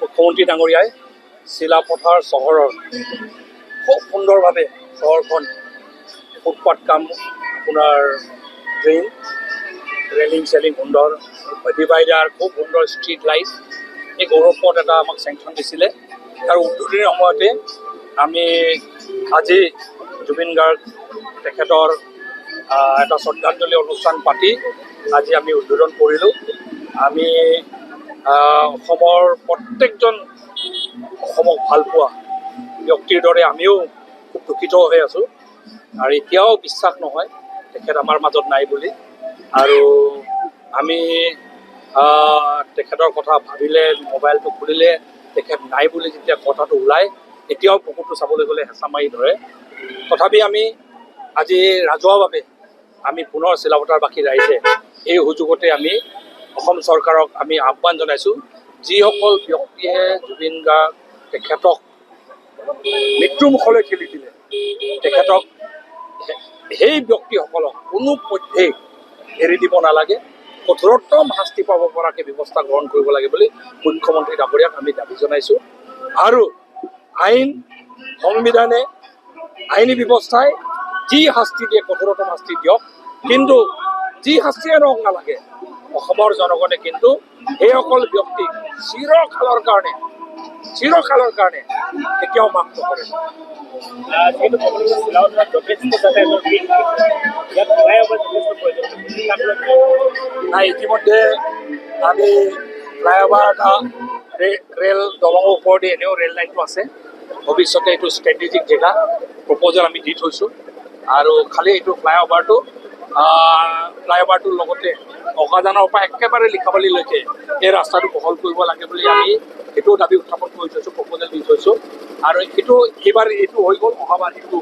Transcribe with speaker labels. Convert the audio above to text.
Speaker 1: মুখ্যমন্ত্ৰী ডাঙৰীয়াই চিলাপথাৰ চহৰৰ খুব সুন্দৰভাৱে চহৰখন ফুটপাথ কাম আপোনাৰ ড্ৰেইন ৰেলিং চেলিং সুন্দৰ ডিভাইডাৰ খুব সুন্দৰ ষ্ট্ৰীট লাইট এই গৌৰৱপথ এটা আমাক চেংচন দিছিলে আৰু উদ্বোধনীৰ সময়তে আমি আজি জুবিন গাৰ্গ তেখেতৰ এটা শ্ৰদ্ধাঞ্জলি অনুষ্ঠান পাতি আজি আমি উদ্বোধন কৰিলোঁ। আমি অসমৰ প্ৰত্যেকজন অসমক ভালপোৱা ব্যক্তিৰ দৰে আমিও খুব দুখিত হৈ আছোঁ আৰু এতিয়াও বিশ্বাস নহয় তেখেত আমাৰ মাজত নাই বুলি। আৰু আমি তেখেতৰ কথা ভাবিলে মোবাইলটো খুলিলে তেখেত নাই বুলি যেতিয়া কথাটো ওলায় এতিয়াও বুকুটো চাবলৈ গ'লে হেঁচা মাৰি ধৰে। তথাপি আমি আজি ৰাজহুৱাভাৱে আমি পুনৰ চিলাপথাৰবাসী ৰাইজে এই সুযোগতে আমি অসম চৰকাৰক আমি আহ্বান জনাইছোঁ, যিসকল ব্যক্তিয়ে জুবিন গাৰ্গ তেখেতক মৃত্যুমুখলৈ ঠেলি দিলে তেখেতক সেই ব্যক্তিসকলক কোনোপধ্যেই এৰি দিব নালাগে, কঠোৰতম শাস্তি পাব পৰাকৈ ব্যৱস্থা গ্ৰহণ কৰিব লাগে বুলি মুখ্যমন্ত্ৰী ডাঙৰীয়াক আমি দাবী জনাইছোঁ। আৰু আইন সংবিধানে আইনী ব্যৱস্থাই যি শাস্তি দিয়ে কঠোৰতম শাস্তি দিয়ক, কিন্তু যি শাস্তিয়ে নহওক নালাগে অসমৰ জনগণে কিন্তু সেইসকল ব্যক্তিক চিৰকালৰ কাৰণে কেতিয়াও মাফ নকৰে। নাই, ইতিমধ্যে আমি ফ্লাইঅভাৰ এটা ৰেল দলঙৰ ওপৰতে এনেও ৰেল লাইনটো আছে, ভৱিষ্যতে এইটো ষ্ট্ৰেটেজিক জেগা প্ৰপ'জেল আমি দি থৈছোঁ। আৰু খালি এইটো ফ্লাইঅভাৰটোৰ লগতে অকাজানৰ পৰা একেবাৰে লিখাবালিলৈকে এই ৰাস্তাটো বহল কৰিব লাগে বুলি আমি সেইটো দাবী উত্থাপন কৰি থৈছোঁ, প্ৰপ'জেল দি থৈছোঁ। আৰু এইটো এইবাৰ এইটো হৈ গ'ল, অহাবাৰ এইটো